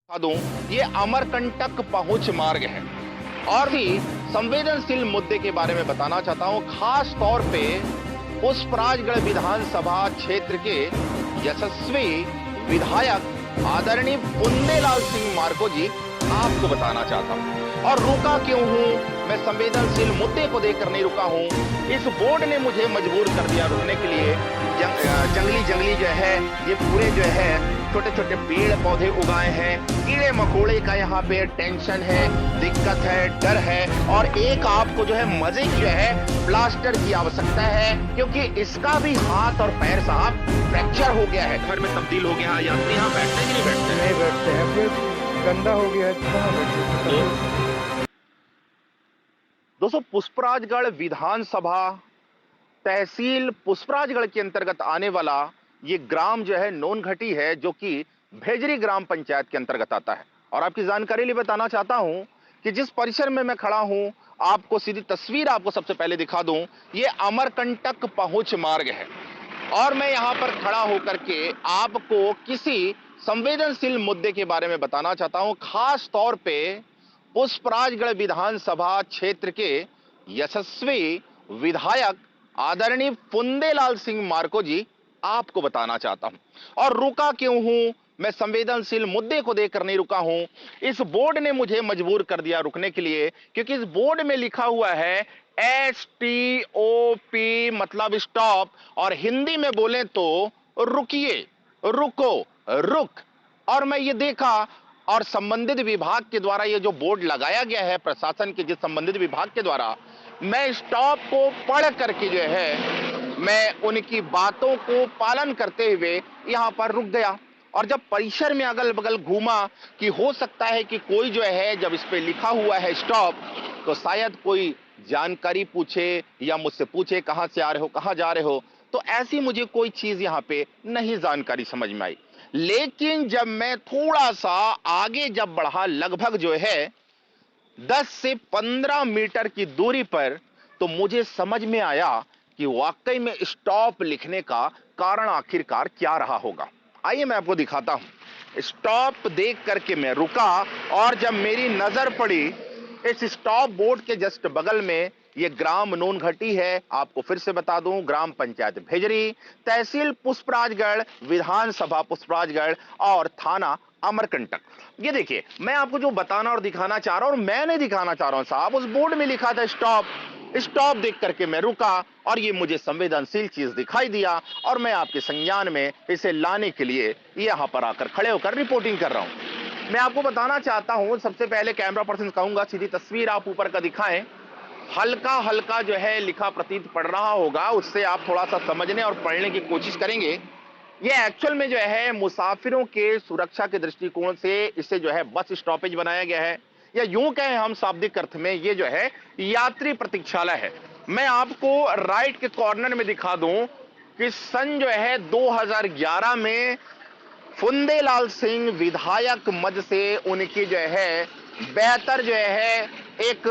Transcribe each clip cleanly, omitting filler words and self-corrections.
बता दूं, ये अमरकंटक पहुंच मार्ग है और भी संवेदनशील मुद्दे के बारे में बताना चाहता हूं। खास तौर पे पुष्पराजगढ़ विधानसभा क्षेत्र के यशस्वी विधायक आदरणीय पुन्नेलाल सिंह मार्को जी आपको बताना चाहता हूं। और रुका क्यों हूं? मैं संवेदनशील मुद्दे को देखकर नहीं रुका हूं। इस बोर्ड ने मुझे मजबूर कर दिया रुकने के लिए। जंगली जो है ये पूरे जो है छोटे छोटे पेड़ पौधे उगाए हैं। कीड़े मकोड़े का यहाँ पे टेंशन है, दिक्कत है, डर है। और एक आपको जो है मजे की जो है प्लास्टर की आवश्यकता है, क्योंकि इसका भी हाथ और पैर साहब फ्रैक्चर हो गया है, घर में तब्दील हो गया है। यात्री यहाँ बैठते कि नहीं बैठते? नहीं बैठते हैं, फिर गंदा हो गया है तो कहाँ बैठते? दोस्तों, पुष्पराजगढ़ विधानसभा तहसील पुष्पराजगढ़ के अंतर्गत आने वाला ये ग्राम जो है नोनघटी है, जो कि भेजरी ग्राम पंचायत के अंतर्गत आता है। और आपकी जानकारी लिए बताना चाहता हूं कि जिस परिसर में मैं खड़ा हूं, आपको सीधी तस्वीर आपको सबसे पहले दिखा दूं। ये अमरकंटक पहुंच मार्ग है और मैं यहां पर खड़ा होकर के आपको किसी संवेदनशील मुद्दे के बारे में बताना चाहता हूं। खास तौर पे पुष्पराजगढ़ विधानसभा क्षेत्र के यशस्वी विधायक आदरणीय पुन्नेलाल सिंह मार्को जी आपको बताना चाहता हूं। और रुका क्यों हूं? मैं संवेदनशील मुद्दे को देखकर नहीं रुका हूं। इस बोर्ड ने मुझे मजबूर कर दिया रुकने के लिए, क्योंकि इस बोर्ड में लिखा हुआ है STOP, मतलब स्टॉप, और हिंदी में बोले तो रुकिए, रुको, रुक। और मैं ये देखा, और संबंधित विभाग के द्वारा ये जो बोर्ड लगाया गया है प्रशासन के जिस संबंधित विभाग के द्वारा, मैं स्टॉप को पढ़ करके जो है मैं उनकी बातों को पालन करते हुए यहां पर रुक गया। और जब परिसर में अगल बगल घूमा कि हो सकता है कि कोई जो है, जब इस पे लिखा हुआ है स्टॉप, तो शायद कोई जानकारी पूछे या मुझसे पूछे कहां से आ रहे हो, कहां जा रहे हो। तो ऐसी मुझे कोई चीज यहां पे नहीं जानकारी समझ में आई। लेकिन जब मैं थोड़ा सा आगे जब बढ़ा, लगभग जो है 10 से 15 मीटर की दूरी पर, तो मुझे समझ में आया कि वाकई में स्टॉप लिखने का कारण आखिरकार क्या रहा होगा। आइए मैं आपको दिखाता हूं। स्टॉप देख करके मैं रुका, और जब मेरी नजर पड़ी इस स्टॉप बोर्ड के जस्ट बगल में, ये ग्राम नोनघटी है। आपको फिर से बता दूं, ग्राम पंचायत भेजरी, तहसील पुष्पराजगढ़, विधानसभा पुष्पराजगढ़ और थाना अमरकंटक। ये देखिए, मैं आपको जो बताना और दिखाना चाह रहा हूं, और मैं नहीं दिखाना चाह रहा हूं साहब, उस बोर्ड में लिखा था स्टॉप। स्टॉप देख करके मैं रुका और ये मुझे संवेदनशील चीज दिखाई दिया, और मैं आपके संज्ञान में इसे लाने के लिए यहां पर आकर खड़े होकर रिपोर्टिंग कर रहा हूं। मैं आपको बताना चाहता हूं, सबसे पहले कैमरा पर्सन कहूंगा सीधी तस्वीर आप ऊपर का दिखाएं। हल्का हल्का जो है लिखा प्रतीत पड़ रहा होगा, उससे आप थोड़ा सा समझने और पढ़ने की कोशिश करेंगे। ये एक्चुअल में जो है मुसाफिरों के सुरक्षा के दृष्टिकोण से इसे जो है बस स्टॉपेज बनाया गया है, या यूं कहें हम शाब्दिक अर्थ में ये जो है यात्री प्रतीक्षालय है। मैं आपको राइट के कॉर्नर में दिखा दूं कि सन जो है 2011 में पुन्नेलाल सिंह विधायक मद से उनकी जो है बेहतर जो है एक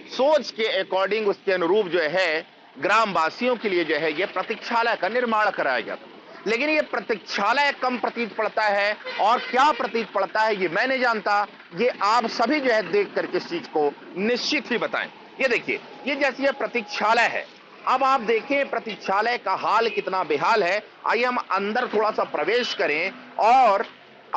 सोच के अकॉर्डिंग, उसके अनुरूप जो है ग्रामवासियों के लिए जो है ये प्रतीक्षालय का निर्माण कराया गया था। लेकिन ये प्रतीक्षालय कम प्रतीत पड़ता है, और क्या प्रतीत पड़ता है ये मैं नहीं जानता। ये आप सभी जो है देख करके इस चीज को निश्चित ही बताएं। ये देखिए, ये जैसे ये प्रतीक्षालय है, अब आप देखें प्रतीक्षालय का हाल कितना बेहाल है। आइए हम अंदर थोड़ा सा प्रवेश करें और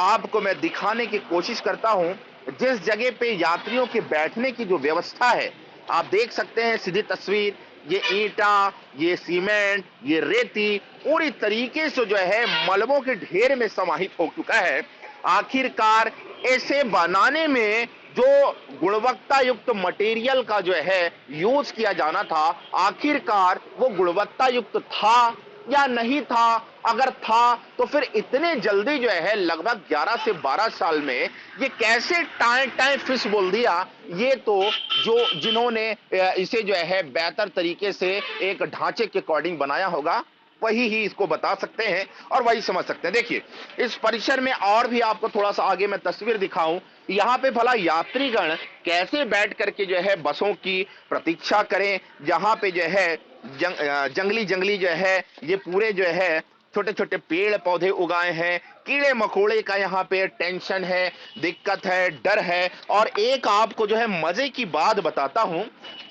आपको मैं दिखाने की कोशिश करता हूं। जिस जगह पे यात्रियों के बैठने की जो व्यवस्था है, आप देख सकते हैं सीधी तस्वीर, ये ईंटा, ये सीमेंट, ये रेती पूरी तरीके से जो है मलबों के ढेर में समाहित हो चुका है। आखिरकार इसे बनाने में जो गुणवत्ता युक्त मटेरियल का जो है यूज किया जाना था, आखिरकार वो गुणवत्ता युक्त था या नहीं था? अगर था तो फिर इतने जल्दी जो है लगभग 11 से 12 साल में ये कैसे टाइम टाइम फिश बोल दिया? ये तो जो जिन्होंने इसे जो है बेहतर तरीके से एक ढांचे के अकॉर्डिंग बनाया होगा, वही ही इसको बता सकते हैं और वही समझ सकते हैं। देखिए, इस परिसर में और भी आपको थोड़ा सा आगे मैं तस्वीर दिखाऊं, यहाँ पे भला यात्रीगण कैसे बैठ करके जो है बसों की प्रतीक्षा करें, जहां पे जो है जंगली जो है ये पूरे जो है छोटे छोटे पेड़ पौधे उगाए हैं, कीड़े मकोड़े का यहाँ पे टेंशन है, दिक्कत है, डर है। और एक आपको जो है मजे की बात बताता हूं,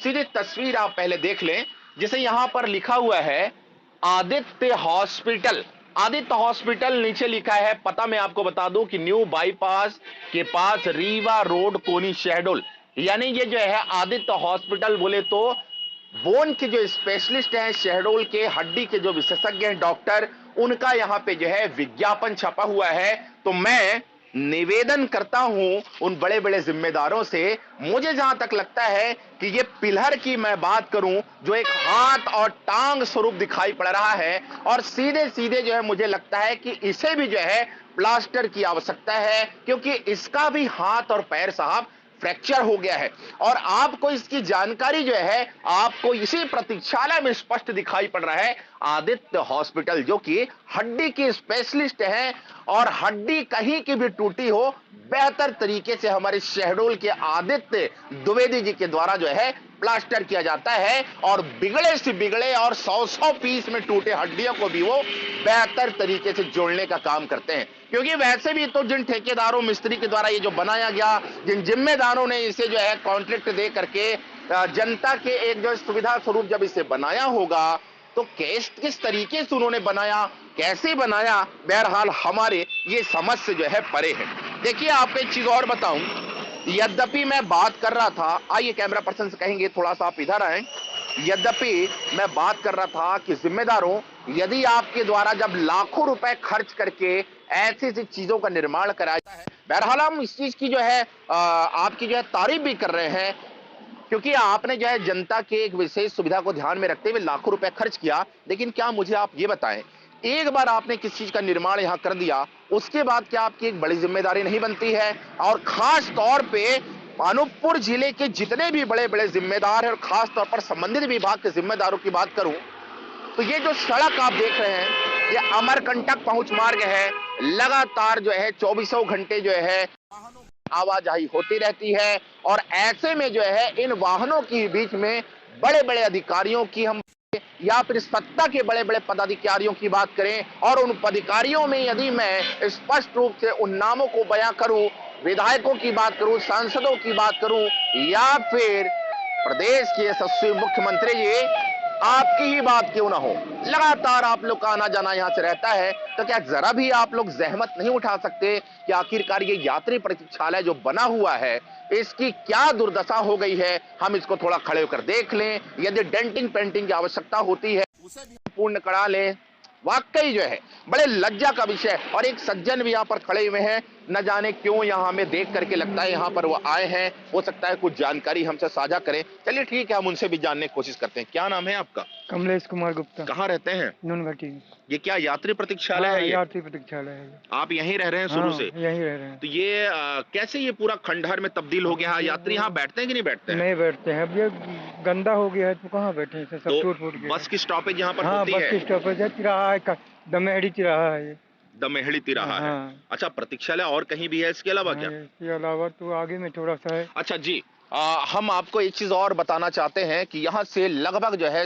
सीधे तस्वीर आप पहले देख लें, जिसे यहां पर लिखा हुआ है आदित्य हॉस्पिटल। आदित्य हॉस्पिटल नीचे लिखा है, पता मैं आपको बता दूं कि न्यू बाईपास के पास रीवा रोड, कोनी, शहडोल। यानी ये जो है आदित्य हॉस्पिटल बोले तो बोन के जो स्पेशलिस्ट हैं, शहडोल के हड्डी के जो विशेषज्ञ हैं डॉक्टर, उनका यहां पे जो है विज्ञापन छपा हुआ है। तो मैं निवेदन करता हूं उन बड़े बड़े जिम्मेदारों से, मुझे जहां तक लगता है कि ये पिलर की मैं बात करूं जो एक हाथ और टांग स्वरूप दिखाई पड़ रहा है, और सीधे सीधे जो है मुझे लगता है कि इसे भी जो है प्लास्टर की आवश्यकता है, क्योंकि इसका भी हाथ और पैर साहब फ्रैक्चर हो गया है। और आपको इसकी जानकारी जो है आपको इसी प्रतीक्षालय में स्पष्ट दिखाई पड़ रहा है। आदित्य हॉस्पिटल जो कि हड्डी के स्पेशलिस्ट हैं, और हड्डी कहीं की भी टूटी हो बेहतर तरीके से हमारे शहडोल के आदित्य द्विवेदी जी के द्वारा जो है प्लास्टर किया जाता है, और बिगड़े से बिगड़े और 100 पीस में टूटे हड्डियों को भी वो बेहतर तरीके से जोड़ने का काम करते हैं। क्योंकि वैसे भी तो जिन ठेकेदारों मिस्त्री के द्वारा ये जो बनाया गया, जिन जिम्मेदारों ने इसे जो है कॉन्ट्रैक्ट दे करके जनता के एक जो सुविधा स्वरूप जब इसे बनाया होगा, तो किस तरीके से उन्होंने बनाया, कैसे बनाया, बहरहाल हमारे ये समझ से जो है परे है। देखिए आपको एक चीज और बताऊं, यद्यपि मैं बात कर रहा था, आइए कैमरा पर्सन से कहेंगे थोड़ा सा आप इधर आए, यद्यपि मैं बात कर रहा था कि जिम्मेदारों, यदि आपके द्वारा जब लाखों रुपए खर्च करके ऐसी ऐसी चीजों का निर्माण कराया जाता है, बहरहाल हम इस चीज की जो है आपकी जो है तारीफ भी कर रहे हैं, क्योंकि आपने जो है जनता के एक विशेष सुविधा को ध्यान में रखते हुए लाखों रुपए खर्च किया। लेकिन क्या मुझे आप ये बताएं, एक बार आपने किस चीज का निर्माण यहां कर दिया, उसके बाद क्या आपकी एक बड़ी जिम्मेदारी नहीं बनती है? और खास तौर पे अनूपपुर जिले के जितने भी बड़े बड़े जिम्मेदार हैं, और खास तौर पर संबंधित विभाग के जिम्मेदारों की बात करूं, तो ये जो सड़क आप देख रहे हैं, ये अमरकंटक पहुंच मार्ग है। लगातार जो है 24 घंटे जो है आवाजाही होती रहती है, और ऐसे में जो है इन वाहनों के बीच में बड़े बड़े अधिकारियों की हम या फिर सत्ता के बड़े बड़े पदाधिकारियों की बात करें, और उन पदाधिकारियों में यदि मैं स्पष्ट रूप से उन नामों को बयां करूं, विधायकों की बात करूं, सांसदों की बात करूं, या फिर प्रदेश के यशस्वी मुख्यमंत्री जी, आपकी ही बात क्यों ना हो, लगातार आप लोग का आना जाना यहां से रहता है, तो क्या जरा भी आप लोग जहमत नहीं उठा सकते कि आखिरकार ये यात्री प्रतीक्षालय जो बना हुआ है, इसकी क्या दुर्दशा हो गई है, हम इसको थोड़ा खड़े होकर देख लें, यदि डेंटिंग पेंटिंग की आवश्यकता होती है उसे भी पूर्ण करा लें। वाकई जो है बड़े लज्जा का विषय। और एक सज्जन भी यहाँ पर खड़े हुए हैं, न जाने क्यों यहाँ हमें देख करके लगता है यहाँ पर वो आए हैं, हो सकता है कुछ जानकारी हमसे साझा करें। चलिए ठीक है, हम उनसे भी जानने की कोशिश करते हैं। क्या नाम है आपका? कमलेश कुमार गुप्ता। कहाँ रहते हैं? नूनघटी। ये क्या यात्री प्रतीक्षालय हाँ, है? ये यात्री प्रतीक्षालय है। आप यहीं रह रहे हैं शुरू हाँ, से? यहीं रह रहे हैं। तो ये कैसे ये पूरा खंडहर में तब्दील हो गया? यात्री यहाँ बैठते हैं कि नहीं बैठते हैं? नहीं बैठते हैं, अब ये गंदा हो गया है तो कहाँ बैठे हैं, सब तो टूट फूट गया। बस की स्टॉपेज यहाँ पर हाँ, होती बस है? की स्टॉपेज है, तिराहा है, दमेहड़ी तिराहा है ये। दमेहड़ी तिराहा है। हाँ। अच्छा, प्रतीक्षालय और कहीं भी है इसके अलावा क्या? इसके अलावा तो आगे में थोड़ा सा है। अच्छा जी, हम आपको एक चीज और बताना चाहते हैं कि यहाँ से लगभग जो है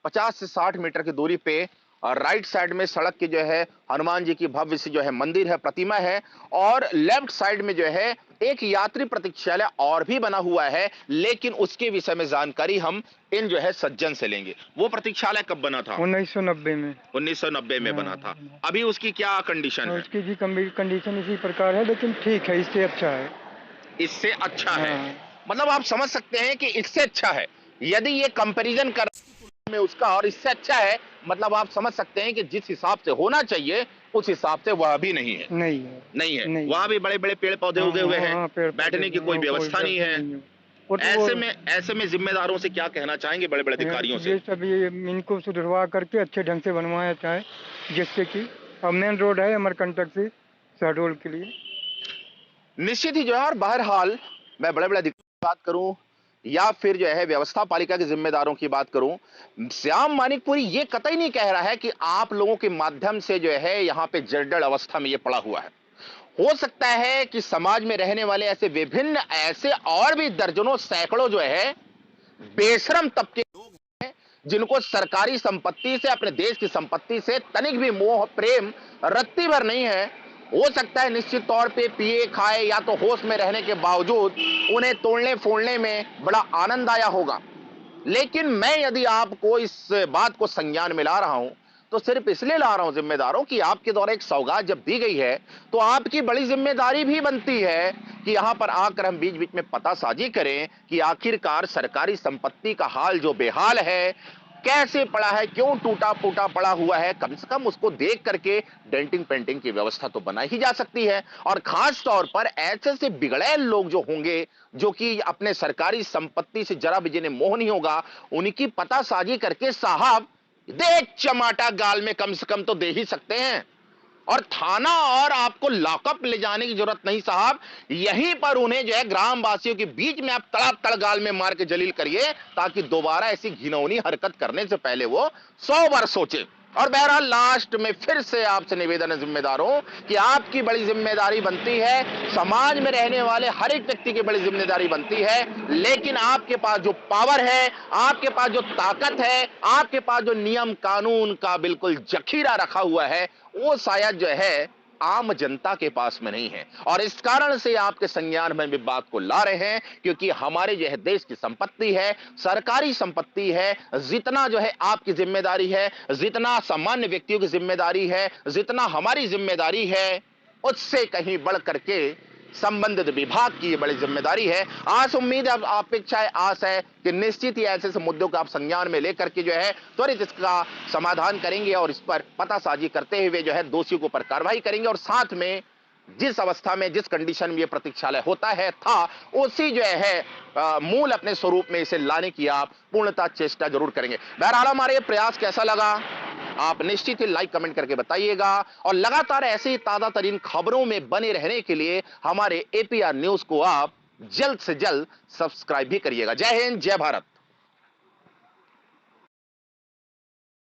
50 से 60 मीटर की दूरी पे राइट साइड में सड़क की जो है हनुमान जी की भव्य सी जो है मंदिर है, प्रतिमा है, और लेफ्ट साइड में जो है एक यात्री प्रतीक्षालय और भी बना हुआ है, लेकिन उसके विषय में जानकारी हम इन जो है सज्जन से लेंगे। वो प्रतीक्षालय कब बना था? 1990 में। 1990 में बना था। अभी उसकी क्या कंडीशन है? उसकी भी कंडीशन इसी प्रकार है, लेकिन ठीक है, इससे अच्छा है। इससे अच्छा है, हाँ। मतलब आप समझ सकते हैं कि इससे अच्छा है। यदि ये कंपैरिजन कर में उसका और इससे अच्छा है, मतलब आप समझ सकते हैं कि जिस हिसाब से होना चाहिए उस हिसाब से वह भी नहीं है। नहीं है, नहीं है। नहीं। वहां भी बड़े बड़े पेड़ पौधे उगे हुए हैं, बैठने की कोई व्यवस्था नहीं है। ऐसे में जिम्मेदारों से क्या कहना चाहेंगे, बड़े बड़े अधिकारियों से? ये सब ये इनको सुधरवा करके अच्छे ढंग से बनवाया जाए, जिससे कि अब मेन रोड है अमरकंटक से शहडोल के लिए। निश्चित ही जो है, और बहरहाल मैं बड़े बड़े अधिकारी की बात करूं या फिर जो है व्यवस्था पालिका के जिम्मेदारों की बात करूं, श्याम मानिकपुरी ये कतई नहीं कह रहा है कि आप लोगों के माध्यम से जो है यहाँ पे जर्जर अवस्था में ये पड़ा हुआ है। हो सकता है कि समाज में रहने वाले ऐसे विभिन्न ऐसे और भी दर्जनों सैकड़ों जो है बेशरम तबके लोग हैं, जिनको सरकारी संपत्ति से, अपने देश की संपत्ति से तनिक भी मोह प्रेम रत्ती भर नहीं है, हो सकता है निश्चित तौर पे पिए खाए या तो होश में रहने के बावजूद उन्हें तोड़ने फोड़ने में बड़ा आनंद आया होगा। लेकिन मैं यदि आपको इस बात को संज्ञान में ला रहा हूं तो सिर्फ इसलिए ला रहा हूं जिम्मेदारों कि आपके द्वारा एक सौगात जब दी गई है तो आपकी बड़ी जिम्मेदारी भी बनती है कि यहां पर आकर हम बीच बीच में पतासाजी करें कि आखिरकार सरकारी संपत्ति का हाल जो बेहाल है, कैसे पड़ा है, क्यों टूटा फूटा पड़ा हुआ है, कम से कम उसको देख करके डेंटिंग पेंटिंग की व्यवस्था तो बनाई ही जा सकती है। और खास तौर पर ऐसे से बिगड़ैल लोग जो होंगे, जो कि अपने सरकारी संपत्ति से जरा भी जिन्हें मोह नहीं होगा, उनकी पतासाजी करके साहब देख चमाटा गाल में कम से कम तो दे ही सकते हैं। और थाना और आपको लॉकअप ले जाने की जरूरत नहीं साहब, यहीं पर उन्हें जो है ग्रामवासियों के बीच में आप तड़ा गाल में मार के जलील करिए ताकि दोबारा ऐसी घिनौनी हरकत करने से पहले वो 100 बार सोचे। और बहरहाल लास्ट में फिर से आपसे निवेदन है जिम्मेदारों कि आपकी बड़ी जिम्मेदारी बनती है, समाज में रहने वाले हर एक व्यक्ति की बड़ी जिम्मेदारी बनती है, लेकिन आपके पास जो पावर है, आपके पास जो ताकत है, आपके पास जो नियम कानून का बिल्कुल जखीरा रखा हुआ है, वो शायद जो है आम जनता के पास में नहीं है। और इस कारण से आपके संज्ञान में भी बात को ला रहे हैं क्योंकि हमारे जो है देश की संपत्ति है, सरकारी संपत्ति है, जितना जो है आपकी जिम्मेदारी है, जितना सामान्य व्यक्तियों की जिम्मेदारी है, जितना हमारी जिम्मेदारी है, उससे कहीं बढ़ करके संबंधित विभाग की ये बड़ी जिम्मेदारी है। आस उम्मीद है, अपेक्षा है, आस है कि निश्चित ही ऐसे मुद्दों को आप संज्ञान में लेकर के जो है त्वरित इसका समाधान करेंगे और इस पर पतासाजी करते हुए जो है दोषियों के ऊपर कार्रवाई करेंगे और साथ में जिस अवस्था में, जिस कंडीशन में ये प्रतीक्षालय होता है था, उसी जो है मूल अपने स्वरूप में इसे लाने की आप पूर्णतः चेष्टा जरूर करेंगे। बहरहाल हमारे ये प्रयास कैसा लगा आप निश्चित ही लाइक कमेंट करके बताइएगा और लगातार ऐसे ही ताजा तरीन खबरों में बने रहने के लिए हमारे APR न्यूज को आप जल्द से जल्द सब्सक्राइब भी करिएगा। जय हिंद, जय भारत।